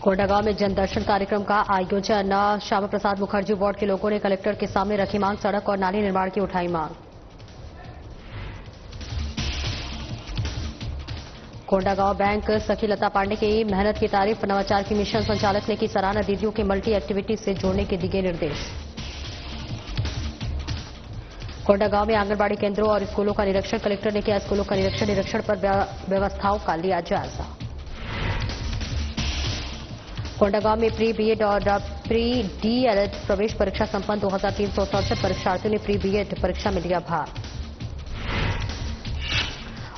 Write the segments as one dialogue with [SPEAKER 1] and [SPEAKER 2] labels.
[SPEAKER 1] कोंडागांव में जनदर्शन कार्यक्रम का आयोजन। श्यामा प्रसाद मुखर्जी वार्ड के लोगों ने कलेक्टर के सामने रखी मांग, सड़क और नाली निर्माण की उठाई मांग। कोंडागांव बैंक सखी लता पांडे की मेहनत की तारीफ, नवाचार की मिशन संचालक ने की सराहना, दीदियों के मल्टी एक्टिविटी से जोड़ने के दिए निर्देश। कोंडागांव में आंगनबाड़ी केंद्रों और स्कूलों का निरीक्षण, कलेक्टर ने किया स्कूलों का निरीक्षण पर व्यवस्थाओं का लिया जायजा। कोंडागांव में प्री बीएड और प्री डीएलएड प्रवेश परीक्षा संपन्न, 2367 परीक्षार्थियों ने प्री बीएड परीक्षा में लिया भाग।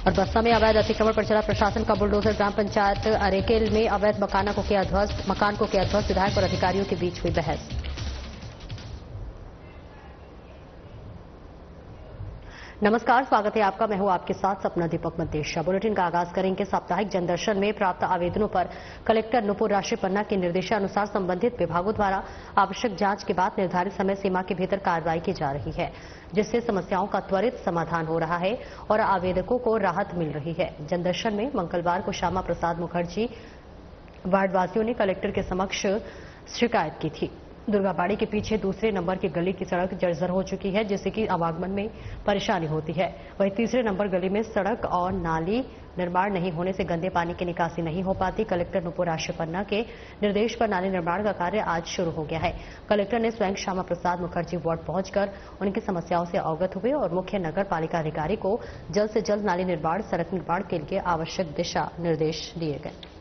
[SPEAKER 1] और बस्ता में अवैध अतिक्रमण पर चला प्रशासन का बुलडोजर, ग्राम पंचायत अरेकेल में अवैध मकान को किया ध्वस्त, विधायक और अधिकारियों के बीच हुई बहस। नमस्कार, स्वागत है आपका। मैं हूं आपके साथ सपना दीपक मदेशिया। बुलेटिन का आगाज करेंगे साप्ताहिक जनदर्शन में प्राप्त आवेदनों पर कलेक्टर नुपुर राशि पन्ना के निर्देशानुसार संबंधित विभागों द्वारा आवश्यक जांच के बाद निर्धारित समय सीमा के भीतर कार्रवाई की जा रही है, जिससे समस्याओं का त्वरित समाधान हो रहा है और आवेदकों को राहत मिल रही है। जनदर्शन में मंगलवार को श्यामा प्रसाद मुखर्जी वार्डवासियों ने कलेक्टर के समक्ष शिकायत की थी। दुर्गाबाड़ी के पीछे दूसरे नंबर की गली की सड़क जर्जर हो चुकी है, जिससे कि आवागमन में परेशानी होती है। वहीं तीसरे नंबर गली में सड़क और नाली निर्माण नहीं होने से गंदे पानी की निकासी नहीं हो पाती। कलेक्टर नुपुर राशि पन्ना के निर्देश पर नाली निर्माण का कार्य आज शुरू हो गया है। कलेक्टर ने स्वयं श्यामा प्रसाद मुखर्जी वार्ड पहुंचकर उनकी समस्याओं से अवगत हुए और मुख्य नगर पालिका अधिकारी को जल्द से जल्द नाली निर्माण, सड़क निर्माण के लिए आवश्यक दिशा निर्देश दिए गए।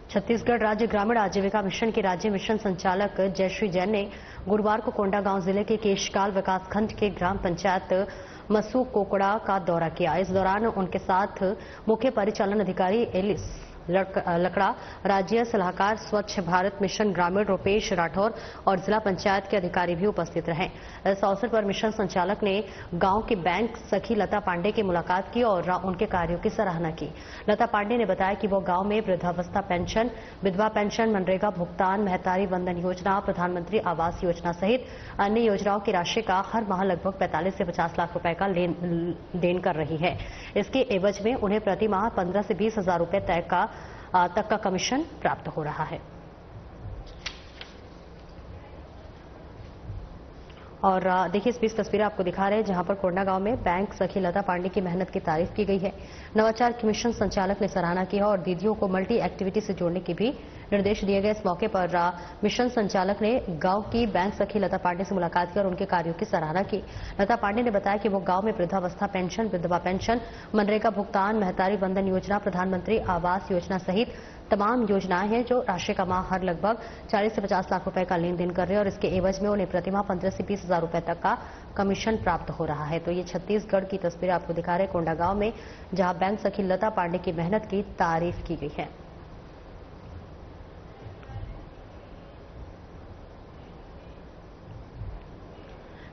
[SPEAKER 1] छत्तीसगढ़ राज्य ग्रामीण आजीविका मिशन के राज्य मिशन संचालक जयश्री जैन ने गुरुवार को कोंडागांव जिले के केशकाल विकासखंड के ग्राम पंचायत मसू कोकड़ा का दौरा किया। इस दौरान उनके साथ मुख्य परिचालन अधिकारी एलिस लकड़ा, राज्य सलाहकार स्वच्छ भारत मिशन ग्रामीण रुपेश राठौर और जिला पंचायत के अधिकारी भी उपस्थित रहे। इस अवसर पर मिशन संचालक ने गांव के बैंक सखी लता पांडे की मुलाकात की और उनके कार्यों की सराहना की। लता पांडे ने बताया कि वो गांव में वृद्धावस्था पेंशन, विधवा पेंशन, मनरेगा भुगतान, महतारी वंदन योजना, प्रधानमंत्री आवास योजना सहित अन्य योजनाओं की राशि का हर माह लगभग 45 से 50 लाख रुपए का देन कर रही है। इसके एवज में उन्हें प्रति माह 15 से 20 हजार रुपए तक का कमीशन प्राप्त हो रहा है। और देखिए इस बीच तस्वीरें आपको दिखा रहे हैं जहां पर कोंडागांव में बैंक सखी लता पांडे की मेहनत की तारीफ की गई है। नवाचार की मिशन संचालक ने सराहना की है और दीदियों को मल्टी एक्टिविटी से जोड़ने के भी निर्देश दिए गए। इस मौके पर मिशन संचालक ने गांव की बैंक सखी लता पांडे से मुलाकात की और उनके कार्यों की सराहना की। लता पांडे ने बताया कि वो गांव में वृद्धावस्था पेंशन, विधवा पेंशन, मनरेगा भुगतान, महतारी वंदन योजना, प्रधानमंत्री आवास योजना सहित तमाम योजनाएं हैं जो राशि का माह हर लगभग 40 से 50 लाख रुपए का लेन देन कर रहे हैं और इसके एवज में उन्हें प्रतिमाह 15 से 20 हजार रुपए तक का कमीशन प्राप्त हो रहा है। तो ये छत्तीसगढ़ की तस्वीर आपको दिखा रहे कोंडागांव में, जहां बैंक सखी लता पांडे की मेहनत की तारीफ की गई है।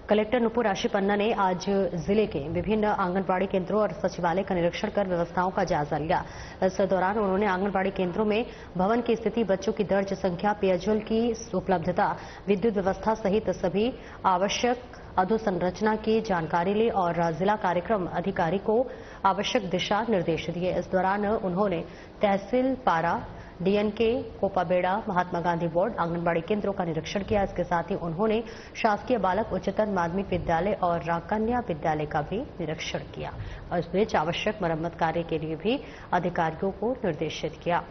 [SPEAKER 1] कलेक्टर नुपुर राशि पन्ना ने आज जिले के विभिन्न आंगनबाड़ी केंद्रों और सचिवालय का निरीक्षण कर व्यवस्थाओं का जायजा लिया। इस दौरान उन्होंने आंगनबाड़ी केंद्रों में भवन की स्थिति, बच्चों की दर्ज संख्या, पेयजल की उपलब्धता, विद्युत व्यवस्था सहित सभी आवश्यक अधोसंरचना की जानकारी ली और जिला कार्यक्रम अधिकारी को आवश्यक दिशा निर्देश दिए। इस दौरान उन्होंने तहसील पारा, डीएनके, कोपाबेड़ा, महात्मा गांधी वार्ड, आंगनबाड़ी केंद्रों का निरीक्षण किया। इसके साथ ही उन्होंने शासकीय बालक उच्चतर माध्यमिक विद्यालय और कन्या विद्यालय का भी निरीक्षण किया और इस बीच आवश्यक मरम्मत कार्य के लिए भी अधिकारियों को निर्देशित किया।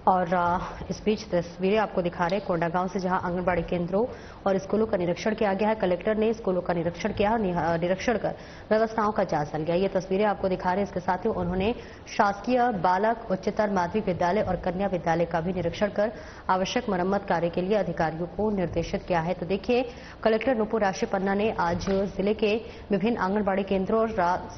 [SPEAKER 1] और इस बीच तस्वीरें आपको दिखा रहे हैं कोंडागांव से, जहां आंगनबाड़ी केंद्रों और स्कूलों का निरीक्षण किया गया है। कलेक्टर ने स्कूलों का निरीक्षण किया, निरीक्षण कर व्यवस्थाओं का जायजा लिया। ये तस्वीरें आपको दिखा रहे हैं। इसके साथ ही उन्होंने शासकीय बालक उच्चतर माध्यमिक विद्यालय और कन्या विद्यालय का भी निरीक्षण कर आवश्यक मरम्मत कार्य के लिए अधिकारियों को निर्देशित किया है। तो देखिए कलेक्टर नुपुर राशि पन्ना ने आज जिले के विभिन्न आंगनबाड़ी केंद्रों और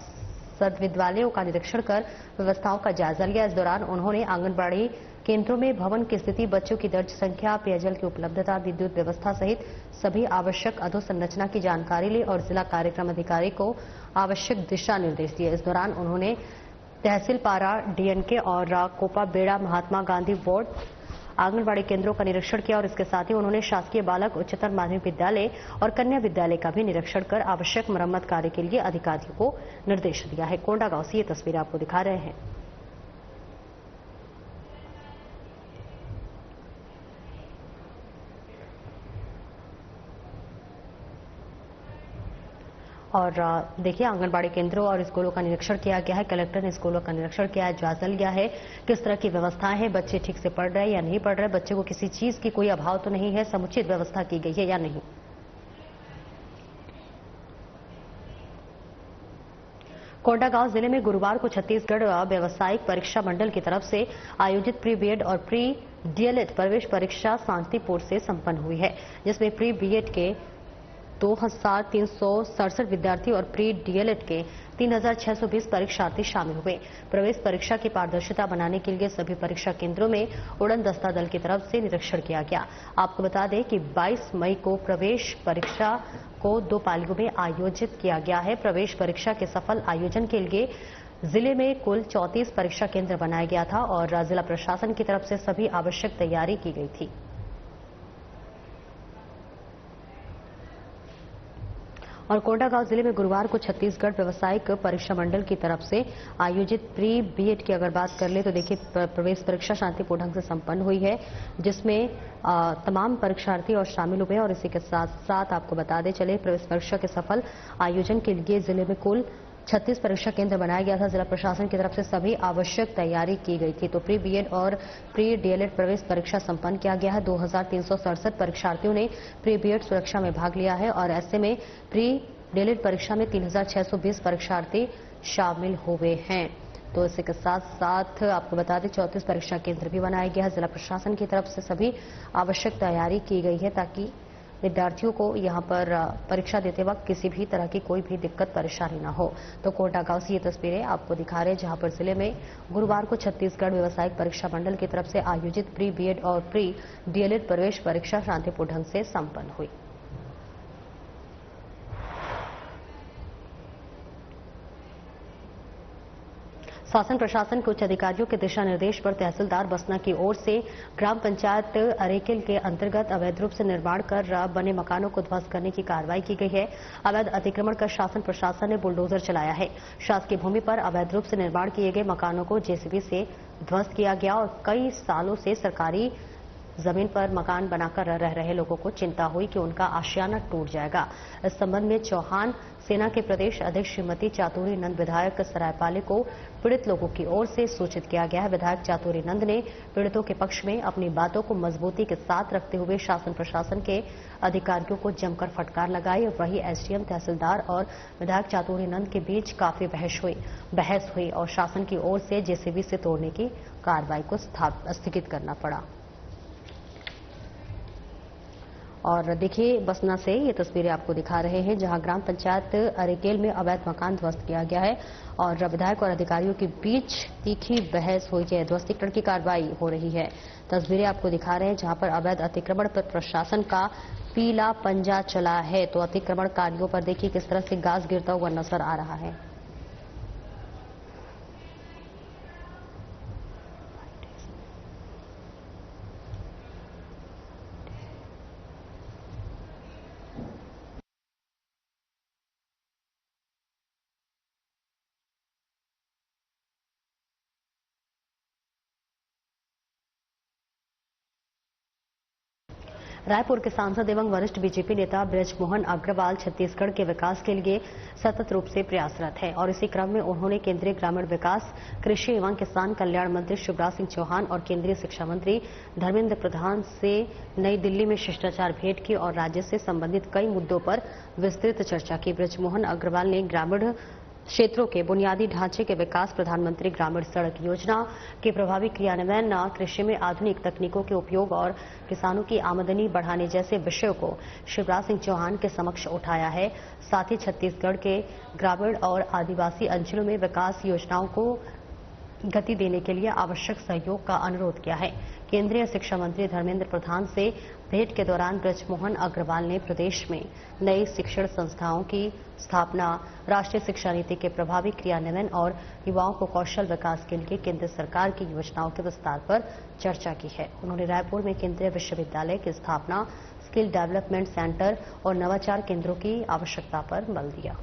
[SPEAKER 1] सदविद्यालयों का निरीक्षण कर व्यवस्थाओं का जायजा लिया। इस दौरान उन्होंने आंगनबाड़ी केंद्रों में भवन की स्थिति, बच्चों की दर्ज संख्या, पेयजल की उपलब्धता, विद्युत व्यवस्था सहित सभी आवश्यक अधोसंरचना की जानकारी ली और जिला कार्यक्रम अधिकारी को आवश्यक दिशा निर्देश दिए। इस दौरान उन्होंने तहसील पारा, डीएनके और कोपा बेड़ा महात्मा गांधी वार्ड आंगनबाड़ी केंद्रों का निरीक्षण किया और इसके साथ ही उन्होंने शासकीय बालक उच्चतर माध्यमिक विद्यालय और कन्या विद्यालय का भी निरीक्षण कर आवश्यक मरम्मत कार्य के लिए अधिकारियों को निर्देश दिया है। कोंडागांव से ये तस्वीरें आपको दिखा रहे हैं। और देखिए, आंगनबाड़ी केंद्रों और स्कूलों का निरीक्षण किया गया है। कलेक्टर ने स्कूलों का निरीक्षण किया है, जायजा लिया है किस तरह की व्यवस्थाएं हैं, बच्चे ठीक से पढ़ रहे हैं या नहीं पढ़ रहे, बच्चे को किसी चीज की कोई अभाव तो नहीं है, समुचित व्यवस्था की गई है या नहीं। कोंडागांव जिले में गुरुवार को छत्तीसगढ़ व्यावसायिक परीक्षा मंडल की तरफ से आयोजित प्री बीएड और प्री डीएलएड प्रवेश परीक्षा शांतिपूर्ण से संपन्न हुई है, जिसमें प्री बीएड के 2367 विद्यार्थी और प्री डीएलएड के 3620 परीक्षार्थी शामिल हुए। प्रवेश परीक्षा की पारदर्शिता बनाने के लिए सभी परीक्षा केंद्रों में उड़न दस्ता दल की तरफ से निरीक्षण किया गया। आपको बता दें कि 22 मई को प्रवेश परीक्षा को 2 पालियों में आयोजित किया गया है। प्रवेश परीक्षा के सफल आयोजन के लिए जिले में कुल 34 परीक्षा केंद्र बनाया गया था और जिला प्रशासन की तरफ से सभी आवश्यक तैयारी की गई थी। और कोंडागांव जिले में गुरुवार को छत्तीसगढ़ व्यावसायिक परीक्षा मंडल की तरफ से आयोजित प्री बीएड की अगर बात कर ले तो देखिए, प्रवेश परीक्षा शांतिपूर्ण ढंग से संपन्न हुई है, जिसमें तमाम परीक्षार्थी और शामिल हुए। और इसी के साथ साथ आपको बता दें चले, प्रवेश परीक्षा के सफल आयोजन के लिए जिले में कुल 36 परीक्षा केंद्र बनाया गया था। जिला प्रशासन की तरफ से सभी आवश्यक तैयारी की गई थी। तो प्री बीएड और प्री डीएलएड प्रवेश परीक्षा संपन्न किया गया है। 2367 परीक्षार्थियों ने प्री बीएड सुरक्षा में भाग लिया है और ऐसे में प्री डीएलएड परीक्षा में 3620 परीक्षार्थी शामिल हुए हैं। तो इसी के साथ साथ आपको बता दें 34 परीक्षा केंद्र भी बनाया गया है। जिला प्रशासन की तरफ से सभी आवश्यक तैयारी की गई है ताकि विद्यार्थियों को यहां पर परीक्षा देते वक्त किसी भी तरह की कोई भी दिक्कत परेशानी न हो। तो कोंडागांव से ये तस्वीरें आपको दिखा रहे हैं, जहां पर जिले में गुरुवार को छत्तीसगढ़ व्यावसायिक परीक्षा मंडल की तरफ से आयोजित प्री बीएड और प्री डीएलएड प्रवेश परीक्षा शांतिपूर्ण ढंग से संपन्न हुई। शासन प्रशासन के उच्च अधिकारियों के दिशा निर्देश पर तहसीलदार बसना की ओर से ग्राम पंचायत अरेकेल के अंतर्गत अवैध रूप से निर्माण कर बने मकानों को ध्वस्त करने की कार्रवाई की गई है। अवैध अतिक्रमण कर शासन प्रशासन ने बुलडोजर चलाया है। शासकीय भूमि पर अवैध रूप से निर्माण किए गए मकानों को जेसीबी से ध्वस्त किया गया और कई सालों से सरकारी जमीन पर मकान बनाकर रह रहे लोगों को चिंता हुई कि उनका आशियाना टूट जाएगा। इस संबंध में चौहान सेना के प्रदेश अध्यक्ष श्रीमती चातुरी नंद विधायक सरायपाले को पीड़ित लोगों की ओर से सूचित किया गया है। विधायक चातुरी नंद ने पीड़ितों के पक्ष में अपनी बातों को मजबूती के साथ रखते हुए शासन प्रशासन के अधिकारियों को जमकर फटकार लगाई। वहीं एसडीएम, तहसीलदार और विधायक चातुरी नंद के बीच काफी बहस हुई और शासन की ओर से जेसीबी से तोड़ने की कार्रवाई को स्थगित करना पड़ा। और देखिए, बसना से ये तस्वीरें आपको दिखा रहे हैं, जहां ग्राम पंचायत अरेकेल में अवैध मकान ध्वस्त किया गया है और विधायक और अधिकारियों के बीच तीखी बहस हुई है। ध्वस्तीकरण की कार्रवाई हो रही है। तस्वीरें आपको दिखा रहे हैं, जहां पर अवैध अतिक्रमण पर प्रशासन का पीला पंजा चला है। तो अतिक्रमणकारियों पर देखिए किस तरह से गाज गिरता हुआ नजर आ रहा है। रायपुर के सांसद एवं वरिष्ठ बीजेपी नेता बृजमोहन अग्रवाल छत्तीसगढ़ के विकास के लिए सतत रूप से प्रयासरत है और इसी क्रम में उन्होंने केंद्रीय ग्रामीण विकास, कृषि एवं किसान कल्याण मंत्री शिवराज सिंह चौहान और केंद्रीय शिक्षा मंत्री धर्मेंद्र प्रधान से नई दिल्ली में शिष्टाचार भेंट की और राज्य से संबंधित कई मुद्दों पर विस्तृत चर्चा की। बृजमोहन अग्रवाल ने ग्रामीण क्षेत्रों के बुनियादी ढांचे के विकास, प्रधानमंत्री ग्रामीण सड़क योजना के प्रभावी क्रियान्वयन, कृषि में आधुनिक तकनीकों के उपयोग और किसानों की आमदनी बढ़ाने जैसे विषयों को शिवराज सिंह चौहान के समक्ष उठाया है। साथ ही छत्तीसगढ़ के ग्रामीण और आदिवासी अंचलों में विकास योजनाओं को गति देने के लिए आवश्यक सहयोग का अनुरोध किया है। केंद्रीय शिक्षा मंत्री धर्मेंद्र प्रधान से भेंट के दौरान बृजमोहन अग्रवाल ने प्रदेश में नई शिक्षण संस्थाओं की स्थापना, राष्ट्रीय शिक्षा नीति के प्रभावी क्रियान्वयन और युवाओं को कौशल विकास के लिए केंद्र सरकार की योजनाओं के विस्तार पर चर्चा की है। उन्होंने रायपुर में केंद्रीय विश्वविद्यालय की स्थापना, स्किल डेवलपमेंट सेंटर और नवाचार केंद्रों की आवश्यकता पर बल दिया।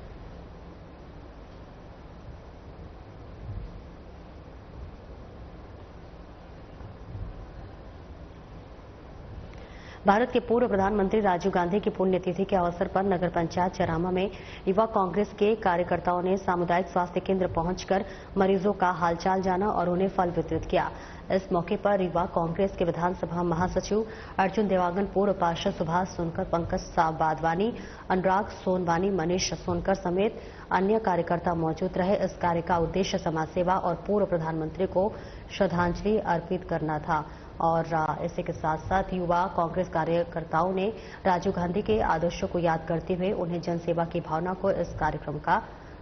[SPEAKER 1] भारत के पूर्व प्रधानमंत्री राजीव गांधी की पुण्यतिथि के अवसर पर नगर पंचायत चरामा में युवा कांग्रेस के कार्यकर्ताओं ने सामुदायिक स्वास्थ्य केंद्र पहुंचकर मरीजों का हालचाल जाना और उन्हें फल वितरित किया। इस मौके पर युवा कांग्रेस के विधानसभा महासचिव अर्जुन देवांगन, पूर्व पार्षद सुभाष सोनकर, पंकज बादवानी, अनुराग सोनवानी, मनीष सोनकर समेत अन्य कार्यकर्ता मौजूद रहे। इस कार्य का उद्देश्य समाज सेवा और पूर्व प्रधानमंत्री को श्रद्धांजलि अर्पित करना था और इसी के साथ साथ युवा कांग्रेस कार्यकर्ताओं ने राजीव गांधी के आदर्शों को याद करते हुए उन्हें जनसेवा की भावना को इस कार्यक्रम का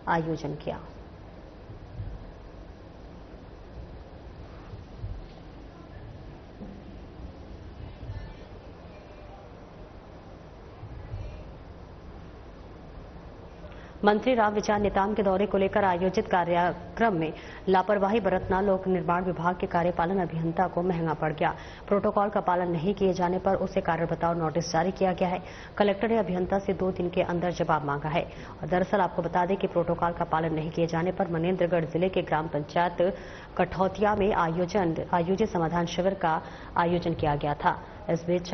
[SPEAKER 1] आयोजन किया। मंत्री रामविचार नेताम के दौरे को लेकर आयोजित कार्यक्रम में लापरवाही बरतना लोक निर्माण विभाग के कार्यपालन अभियंता को महंगा पड़ गया। प्रोटोकॉल का पालन नहीं किए जाने पर उसे कारण बताओ नोटिस जारी किया गया है। कलेक्टर ने अभियंता से 2 दिन के अंदर जवाब मांगा है। और दरअसल आपको बता दें कि प्रोटोकॉल का पालन नहीं किए जाने पर मनेन्द्रगढ़ जिले के ग्राम पंचायत कठौतिया में आयोजित समाधान शिविर का आयोजन किया गया था। इस बीच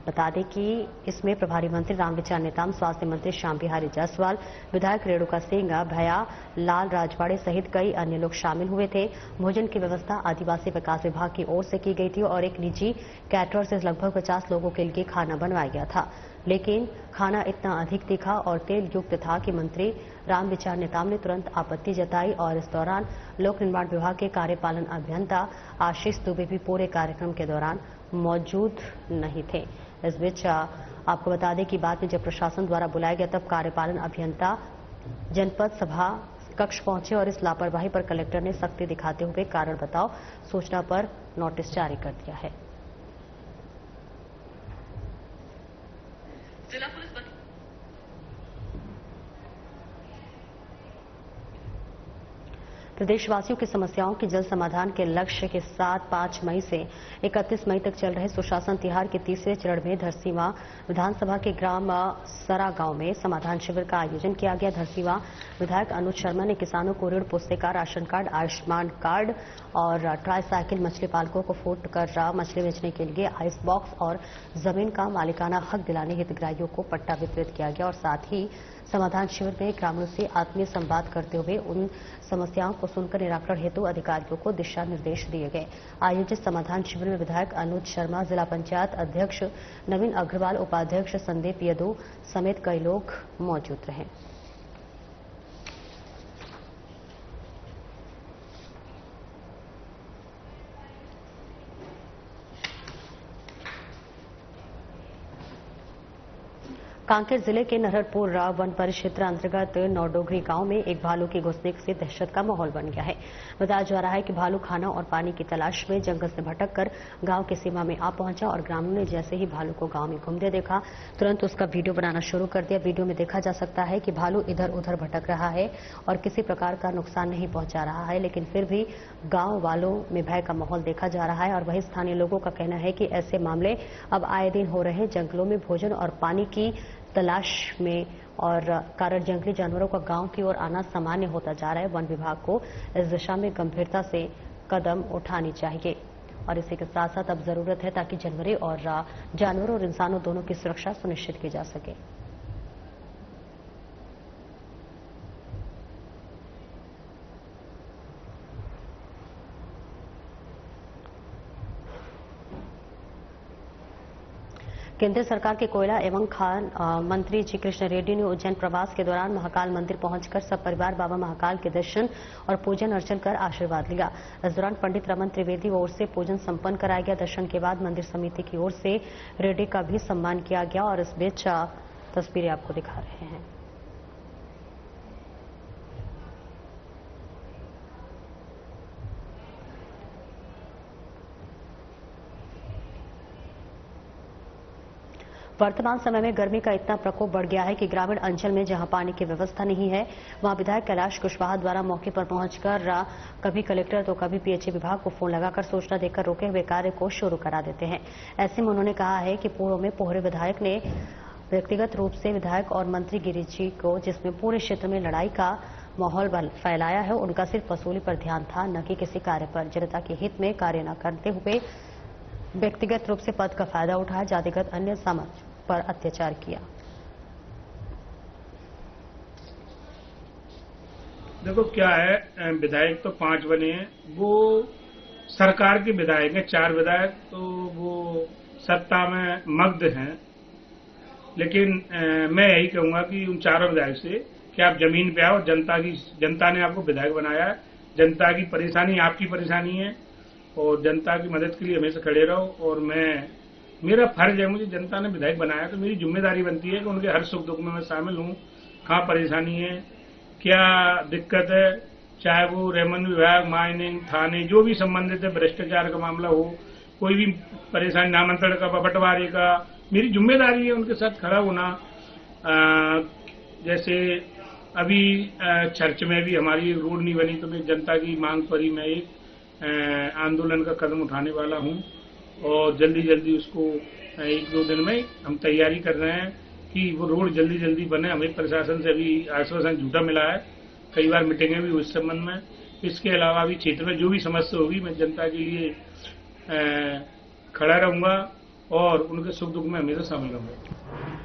[SPEAKER 1] बता दें कि इसमें प्रभारी मंत्री रामविचार नेताम, स्वास्थ्य मंत्री श्याम बिहारी जायसवाल, विधायक रेणुका सिंह, भैया लाल राजवाड़े सहित कई अन्य लोग शामिल हुए थे। भोजन की व्यवस्था आदिवासी विकास विभाग की ओर से की गई थी और एक निजी कैटरर से लगभग 50 लोगों के लिए खाना बनवाया गया था, लेकिन खाना इतना अधिक तीखा और तेल युक्त था कि मंत्री रामविचार नेताम ने तुरंत आपत्ति जताई और इस दौरान लोक निर्माण विभाग के कार्यपालन अभियंता आशीष दुबे भी पूरे कार्यक्रम के दौरान मौजूद नहीं थे। इस बीच आपको बता दें कि बाद में जब प्रशासन द्वारा बुलाया गया तब कार्यपालन अभियंता जनपद सभा कक्ष पहुंचे और इस लापरवाही पर कलेक्टर ने सख्ती दिखाते हुए कारण बताओ सूचना पर नोटिस जारी कर दिया है। प्रदेशवासियों की समस्याओं की जल्द समाधान के लक्ष्य के साथ 5 मई से 31 मई तक चल रहे सुशासन तिहार के तीसरे चरण में धरसींवा विधानसभा के ग्राम सरा गांव में समाधान शिविर का आयोजन किया गया। धरसींवा विधायक अनुज शर्मा ने किसानों को ऋण पुस्तिका, राशन कार्ड, आयुष्मान कार्ड और ट्राईसाइकिल मछली पालकों को फूट कर मछली बेचने के लिए आइस बॉक्स और जमीन का मालिकाना हक दिलाने हितग्राहियों को पट्टा वितरित किया गया और साथ ही समाधान शिविर में ग्रामीणों से आत्मीय संवाद करते हुए उन समस्याओं को सुनकर निराकरण हेतु अधिकारियों को दिशा निर्देश दिए गए। आयोजित समाधान शिविर में विधायक अनुज शर्मा, जिला पंचायत अध्यक्ष नवीन अग्रवाल, उपाध्यक्ष संदीप यदू समेत कई लोग मौजूद रहे। कांकेर जिले के नरहरपुर वन परिक्षेत्र अंतर्गत नौडोगरी गांव में एक भालू के घुसने से दहशत का माहौल बन गया है। बताया जा रहा है कि भालू खाना और पानी की तलाश में जंगल से भटककर गांव की सीमा में आ पहुंचा और ग्रामीणों ने जैसे ही भालू को गांव में घूमते देखा तुरंत उसका वीडियो बनाना शुरू कर दिया। वीडियो में देखा जा सकता है कि भालू इधर उधर भटक रहा है और किसी प्रकार का नुकसान नहीं पहुंचा रहा है, लेकिन फिर भी गांव वालों में भय का माहौल देखा जा रहा है। और वहीं स्थानीय लोगों का कहना है कि ऐसे मामले अब आए दिन हो रहे हैं। जंगलों में भोजन और पानी की तलाश में और कारण जंगली जानवरों का गांव की ओर आना सामान्य होता जा रहा है। वन विभाग को इस दिशा में गंभीरता से कदम उठानी चाहिए और इसी के साथ साथ अब जरूरत है ताकि जानवरों और इंसानों दोनों की सुरक्षा सुनिश्चित की जा सके। केंद्र सरकार के कोयला एवं खान मंत्री जी कृष्ण रेड्डी ने उज्जैन प्रवास के दौरान महाकाल मंदिर पहुंचकर सपरिवार बाबा महाकाल के दर्शन और पूजन अर्चन कर आशीर्वाद लिया। इस दौरान पंडित रमन त्रिवेदी ओर से पूजन संपन्न कराया गया। दर्शन के बाद मंदिर समिति की ओर से रेड्डी का भी सम्मान किया गया और इस बीच तस्वीरें आपको दिखा रहे हैं। वर्तमान समय में गर्मी का इतना प्रकोप बढ़ गया है कि ग्रामीण अंचल में जहां पानी की व्यवस्था नहीं है, वहां विधायक कैलाश कुशवाहा द्वारा मौके पर पहुंचकर कभी कलेक्टर तो कभी पीएचई विभाग को फोन लगाकर सूचना देकर रोके हुए कार्य को शुरू करा देते हैं। ऐसे में उन्होंने कहा है कि पूर्व में पोहरे विधायक ने व्यक्तिगत रूप से विधायक और मंत्री गिरीश जी को, जिसमें पूरे क्षेत्र में लड़ाई का माहौल फैलाया है, उनका सिर्फ वसूली पर ध्यान था, न कि किसी कार्य पर। जनता के हित में कार्य न करते हुए व्यक्तिगत रूप से पद का फायदा उठाया, जातिगत अन्य समाज पर अत्याचार किया।
[SPEAKER 2] देखो क्या है, विधायक तो 5 बने हैं, वो सरकार के विधायक हैं। 4 विधायक तो वो सत्ता में मग्न हैं। लेकिन मैं यही कहूंगा कि उन 4 विधायक से कि आप जमीन पे आओ। जनता ने आपको विधायक बनाया है। जनता की परेशानी आपकी परेशानी है और जनता की मदद के लिए हमेशा खड़े रहो। और मेरा फर्ज है, मुझे जनता ने विधायक बनाया तो मेरी जिम्मेदारी बनती है कि उनके हर सुख दुख में मैं शामिल हूं। कहाँ परेशानी है, क्या दिक्कत है, चाहे वो रेवन्यू विभाग, माइनिंग, थाने, जो भी संबंधित है, भ्रष्टाचार का मामला हो, कोई भी परेशानी, नामांतरण का, बंटवारे का, मेरी जिम्मेदारी है उनके साथ खड़ा होना। जैसे अभी चर्च में भी हमारी रोड नहीं बनी तो मैं जनता की मांग पर ही मैं एक आंदोलन का कदम उठाने वाला हूं और जल्दी उसको 1-2 दिन में हम तैयारी कर रहे हैं कि वो रोड जल्दी बने। हमें प्रशासन से अभी आश्वासन झूठा मिला है, कई बार मीटिंगें भी हुई इस संबंध में। इसके अलावा भी क्षेत्र में जो भी समस्या होगी मैं जनता के लिए खड़ा रहूंगा और उनके सुख दुख में हमेशा शामिल रहूंगा।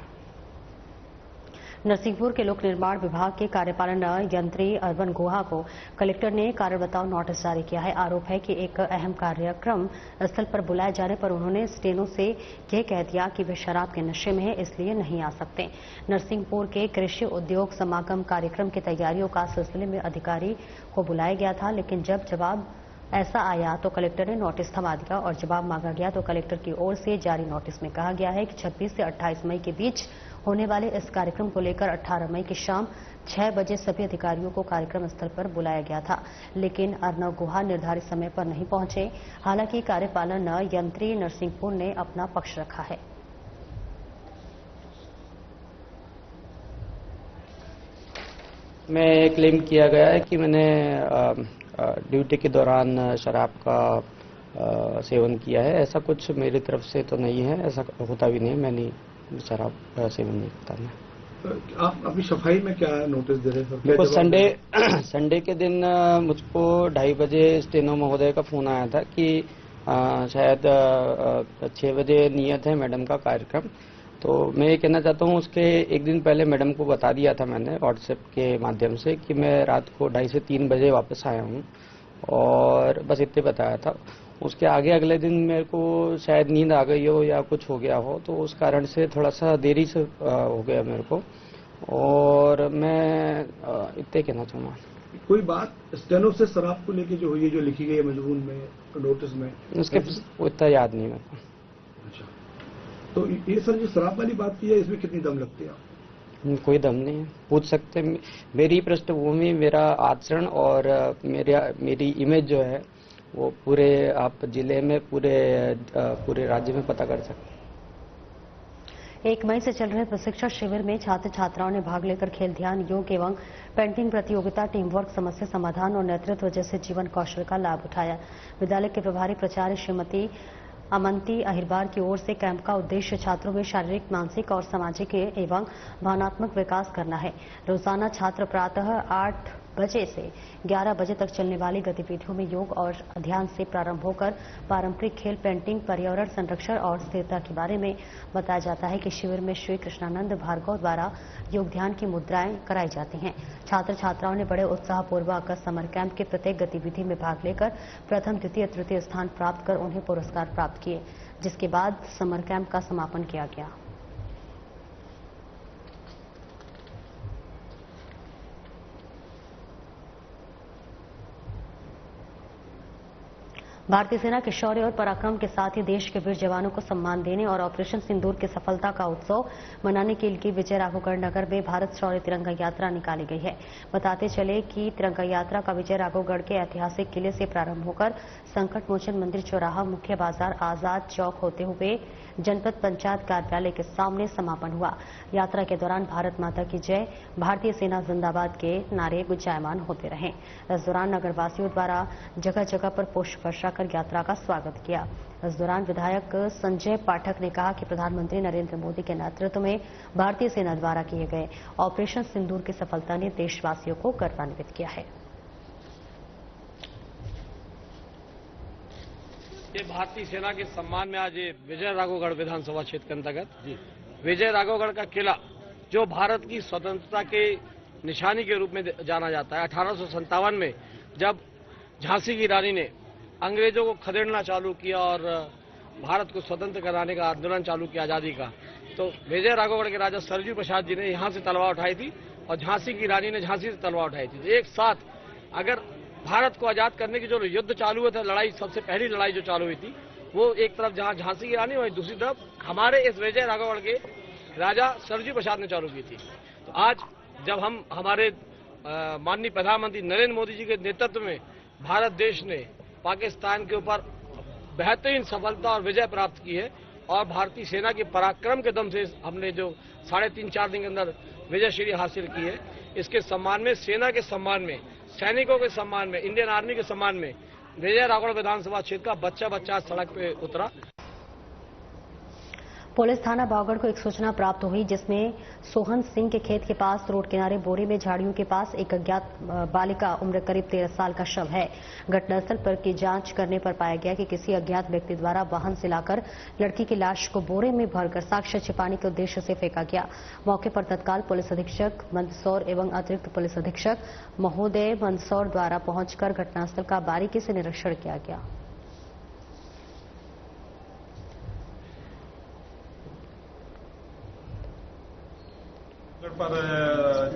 [SPEAKER 1] नरसिंहपुर के लोक निर्माण विभाग के कार्यपालन यंत्री अर्बन गुहा को कलेक्टर ने कारण बताओ नोटिस जारी किया है। आरोप है कि एक अहम कार्यक्रम स्थल पर बुलाए जाने पर उन्होंने स्टेनो से यह कह दिया कि वे शराब के नशे में है, इसलिए नहीं आ सकते। नरसिंहपुर के कृषि उद्योग समागम कार्यक्रम की तैयारियों का सिलसिले में अधिकारी को बुलाया गया था, लेकिन जब जवाब ऐसा आया तो कलेक्टर ने नोटिस थमा दिया और जवाब मांगा गया तो कलेक्टर की ओर से जारी नोटिस में कहा गया है कि 26 से 28 मई के बीच होने वाले इस कार्यक्रम को लेकर 18 मई की शाम 6 बजे सभी अधिकारियों को कार्यक्रम स्थल पर बुलाया गया था, लेकिन अर्नव गुहा निर्धारित समय पर नहीं पहुंचे। हालांकि कार्यपालन यंत्री नरसिंहपुर ने अपना पक्ष रखा है।
[SPEAKER 3] में क्लेम किया गया है कि मैंने ड्यूटी के दौरान शराब का सेवन किया है। ऐसा कुछ मेरी तरफ से तो नहीं है, ऐसा होता भी नहीं। मैंने शराब सेवन नहीं करता मैं।
[SPEAKER 4] आप अपनी सफाई में क्या नोटिस दे रहे हैं?
[SPEAKER 3] देखो, संडे के दिन मुझको 2:30 बजे स्टेनो महोदय का फोन आया था कि शायद 6 बजे नियत है मैडम का कार्यक्रम। तो मैं ये कहना चाहता हूँ, उसके एक दिन पहले मैडम को बता दिया था मैंने व्हाट्सएप के माध्यम से कि मैं रात को 2:30 से 3 बजे वापस आया हूँ और बस इतने बताया था। उसके आगे अगले दिन मेरे को शायद नींद आ गई हो या कुछ हो गया हो, तो उस कारण से थोड़ा सा देरी से हो गया मेरे को। और मैं इतने कहना चाहूँगा।
[SPEAKER 4] कोई बात स्टेनो से शराब को लेके जो हुई है, जो लिखी गई है मजमून में, नोटिस में,
[SPEAKER 3] उसके इतना याद नहीं मेरे को।
[SPEAKER 4] अच्छा, तो ये सर जो शराब वाली बात की है, इसमें कितनी दम लगती है?
[SPEAKER 3] कोई दम नहीं है, पूछ सकते। मेरी पृष्ठभूमि, मेरा आचरण और मेरी इमेज जो है वो पूरे आप जिले में, पूरे राज्य में पता कर सकते हैं।
[SPEAKER 1] 1 मई से चल रहे प्रशिक्षण शिविर में छात्र छात्राओं ने भाग लेकर खेल, ध्यान, योग एवं पेंटिंग प्रतियोगिता, टीम वर्क, समस्या समाधान और नेतृत्व जैसे जीवन कौशल का लाभ उठाया। विद्यालय के प्रभारी प्राचार्य श्रीमती अमंती अहिरबार की ओर से कैंप का उद्देश्य छात्रों में शारीरिक, मानसिक और सामाजिक एवं भावनात्मक विकास करना है। रोजाना छात्र प्रातः 8 बजे से 11 बजे तक चलने वाली गतिविधियों में योग और ध्यान से प्रारंभ होकर पारंपरिक खेल, पेंटिंग, पर्यावरण संरक्षण और स्थिरता के बारे में बताया जाता है कि शिविर में श्री कृष्णानंद भार्गव द्वारा योग ध्यान की मुद्राएं कराई जाती हैं। छात्र छात्राओं ने बड़े उत्साहपूर्वक समर कैंप की प्रत्येक गतिविधि में भाग लेकर प्रथम, द्वितीय, तृतीय स्थान प्राप्त कर उन्हें पुरस्कार प्राप्त किए, जिसके बाद समर कैंप का समापन किया गया। भारतीय सेना के शौर्य और पराक्रम के साथ ही देश के वीर जवानों को सम्मान देने और ऑपरेशन सिंदूर की सफलता का उत्सव मनाने के लिए विजय राघवगढ़ नगर में भारत शौर्य तिरंगा यात्रा निकाली गई है। बताते चले कि तिरंगा यात्रा का विजय राघवगढ़ के ऐतिहासिक किले से प्रारंभ होकर संकट मोचन मंदिर चौराहा, मुख्य बाजार, आजाद चौक होते हुए जनपद पंचायत कार्यालय के सामने समापन हुआ। यात्रा के दौरान भारत माता की जय, भारतीय सेना जिंदाबाद के नारे गुंजायमान होते रहे। इस दौरान नगरवासियों द्वारा जगह जगह पर पुष्प वर्षा कर यात्रा का स्वागत किया। इस दौरान विधायक संजय पाठक ने कहा कि प्रधानमंत्री नरेंद्र मोदी के नेतृत्व में भारतीय सेना द्वारा किए गए ऑपरेशन सिंदूर की सफलता ने देशवासियों को गौरवान्वित किया है।
[SPEAKER 5] ये भारतीय सेना के सम्मान में आज ये विजय राघवगढ़ विधानसभा क्षेत्र के अंतर्गत विजय राघवगढ़ का किला, जो भारत की स्वतंत्रता के निशानी के रूप में जाना जाता है। 1857 में जब झांसी की रानी ने अंग्रेजों को खदेड़ना चालू किया और भारत को स्वतंत्र कराने का आंदोलन चालू किया आजादी का, तो विजय राघवगढ़ के राजा सरजू प्रसाद जी ने यहां से तलवार उठाई थी और झांसी की रानी ने झांसी से तलवार उठाई थी। एक साथ अगर भारत को आजाद करने की जो युद्ध चालू हुआ था, लड़ाई, सबसे पहली लड़ाई जो चालू हुई थी, वो एक तरफ जहां झांसी की रानी, वहीं दूसरी तरफ हमारे इस विजय राघवगढ़ के राजा सरजू प्रसाद ने चालू की थी। तो आज जब हम हमारे माननीय प्रधानमंत्री नरेंद्र मोदी जी के नेतृत्व में भारत देश ने पाकिस्तान के ऊपर बेहतरीन सफलता और विजय प्राप्त की है और भारतीय सेना के पराक्रम के दम से हमने जो 3.5-4 दिन के अंदर विजय श्री हासिल की है, इसके सम्मान में, सेना के सम्मान में, सैनिकों के सम्मान में, इंडियन आर्मी के सम्मान में विजय राघवगढ़ विधानसभा क्षेत्र का बच्चा बच्चा सड़क पे उतरा।
[SPEAKER 1] पुलिस थाना बावगढ़ को एक सूचना प्राप्त हुई, जिसमें सोहन सिंह के खेत के पास रोड किनारे बोरे में झाड़ियों के पास एक अज्ञात बालिका उम्र करीब 13 साल का शव है। घटनास्थल पर की जांच करने पर पाया गया कि किसी अज्ञात व्यक्ति द्वारा वाहन से लाकर लड़की की लाश को बोरे में भरकर साक्ष्य छिपाने के उद्देश्य से फेंका गया। मौके पर तत्काल पुलिस अधीक्षक मंदसौर एवं अतिरिक्त पुलिस अधीक्षक महोदय मंदसौर द्वारा पहुंचकर घटनास्थल का बारीकी से निरीक्षण किया गया।
[SPEAKER 6] पर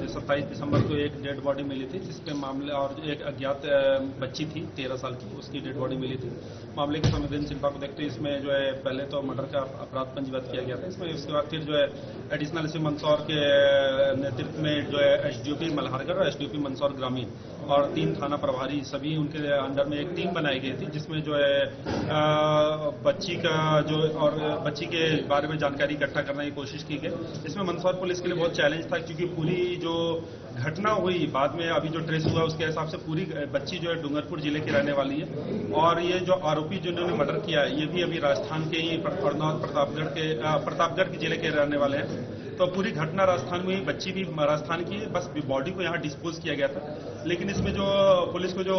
[SPEAKER 6] 27 दिसंबर को एक डेड बॉडी मिली थी, जिसपे मामले और एक अज्ञात बच्ची थी 13 साल की, उसकी डेड बॉडी मिली थी। मामले की संवेदनशीलता को देखते इसमें जो है पहले तो मर्डर का अपराध पंजीबद्ध किया गया था इसमें। उसके बाद फिर जो है एडिशनल एसपी मंदसौर के नेतृत्व में जो है एसडीओपी मल्हारगढ़ और एसडीओपी मंदसौर ग्रामीण और 3 थाना प्रभारी, सभी उनके अंडर में एक टीम बनाई गई थी, जिसमें जो है बच्ची का जो और बच्ची के बारे में जानकारी इकट्ठा करने की कोशिश की गई। इसमें मंदसौर पुलिस के लिए बहुत चैलेंज था, क्योंकि पूरी जो घटना हुई बाद में अभी जो ट्रेस हुआ उसके हिसाब से पूरी बच्ची जो है डूंगरपुर जिले की रहने वाली है और ये जो आरोपी जिन्होंने मर्डर किया है ये भी अभी राजस्थान के ही प्रतापगढ़ के जिले के रहने वाले हैं। तो पूरी घटना राजस्थान में, बच्ची भी राजस्थान की है, बस बॉडी को यहाँ डिस्पोज किया गया था। लेकिन इसमें जो पुलिस को जो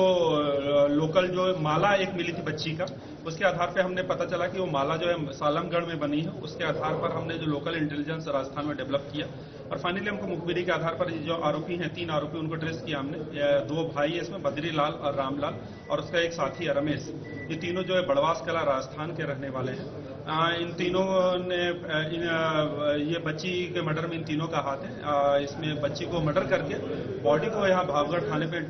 [SPEAKER 6] लोकल जो माला एक मिली थी बच्ची का, उसके आधार पे हमने पता चला कि वो माला जो है सालमगढ़ में बनी है। उसके आधार पर हमने जो लोकल इंटेलिजेंस राजस्थान में डेवलप किया और फाइनली हमको मुखबिरी के आधार पर जो आरोपी हैं, 3 आरोपी, उनको ट्रेस किया हमने। 2 भाई है इसमें, बद्रीलाल और रामलाल, और उसका एक साथी है रमेश। ये तीनों जो है बड़वास कला राजस्थान के रहने वाले हैं। इन तीनों ने ये बच्ची के मर्डर में इन तीनों का हाथ है। इसमें बच्ची को मर्डर करके बॉडी को यहाँ भावगढ़ थाने पे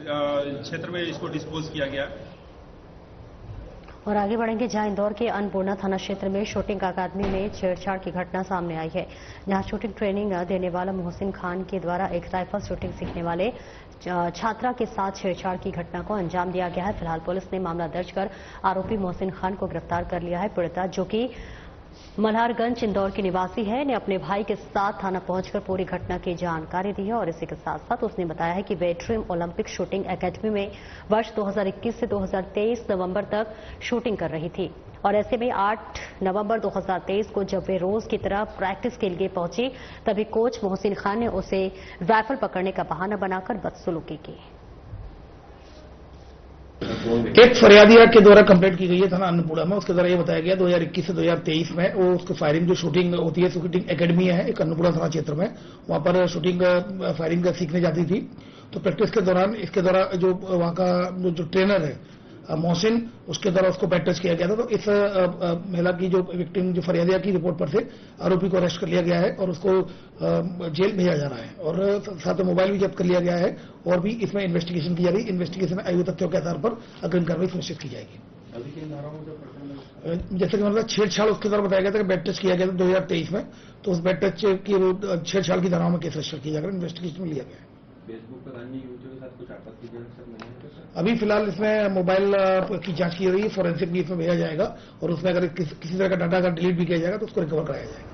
[SPEAKER 6] क्षेत्र में इसको डिस्पोज किया गया।
[SPEAKER 1] और आगे बढ़ेंगे जहां इंदौर के अन्नपूर्णा थाना क्षेत्र में शूटिंग अकादमी में छेड़छाड़ की घटना सामने आई है, जहां शूटिंग ट्रेनिंग देने वाला मोहसिन खान के द्वारा एक राइफल शूटिंग सीखने वाले छात्रा के साथ छेड़छाड़ की घटना को अंजाम दिया गया है। फिलहाल पुलिस ने मामला दर्ज कर आरोपी मोहसिन खान को गिरफ्तार कर लिया है। पीड़िता, जो कि मल्हारगंज इंदौर की निवासी है, ने अपने भाई के साथ थाना पहुंचकर पूरी घटना की जानकारी दी है और इसी के साथ साथ उसने बताया है कि वे ड्रीम ओलंपिक शूटिंग एकेडमी में वर्ष 2021 से 2023 नवंबर तक शूटिंग कर रही थी और ऐसे में 8 नवंबर 2023 को जब वे रोज की तरह प्रैक्टिस के लिए पहुंची, तभी कोच मोहसिन खान ने उसे राइफल पकड़ने का बहाना बनाकर बदसलूकी की।
[SPEAKER 4] एक फरियादिया के द्वारा कंप्लेंट की गई है थाना अन्नपूर्णा में। उसके द्वारा ये बताया गया 2021 से 2023 में वो उसकी फायरिंग जो शूटिंग होती है, शूटिंग एकेडमी है एक अन्नपूर्णा थाना क्षेत्र में, वहां पर शूटिंग फायरिंग सीखने जाती थी। तो प्रैक्टिस के दौरान इसके द्वारा जो वहां का जो ट्रेनर है मोहसिन, उसके द्वारा उसको बैट टच किया गया था। तो इस महिला की जो विक्टिम जो फरियादिया की रिपोर्ट पर से आरोपी को अरेस्ट कर लिया गया है और उसको जेल भेजा जा रहा है और साथ में मोबाइल भी जब्त कर लिया गया है और भी इसमें इन्वेस्टिगेशन की जा रही है। इन्वेस्टिगेशन आयु तथ्यों के आधार पर अग्रिम कार्रवाई सुनिश्चित की जाएगी। जैसे कि मतलब छेड़छाड़ उसके द्वारा बताया गया था कि बैट टच किया गया था 2023 में, तो उस बैट टच की छेड़छाड़ की धाराओं में केस रजिस्टर किया जाकर इन्वेस्टिगेशन में लिया गया है।
[SPEAKER 7] फेसबुक पर अन्य यूजर के साथ कुछ आपत्तिजनक
[SPEAKER 4] अभी फिलहाल इसमें मोबाइल की जांच की रही है, फोरेंसिक भी इसमें भेजा जाएगा और उसमें अगर किसी तरह का डाटा अगर डिलीट भी किया जाएगा तो उसको रिकवर कराया जाएगा।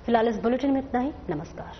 [SPEAKER 1] फिलहाल इस बुलेटिन में इतना ही। नमस्कार।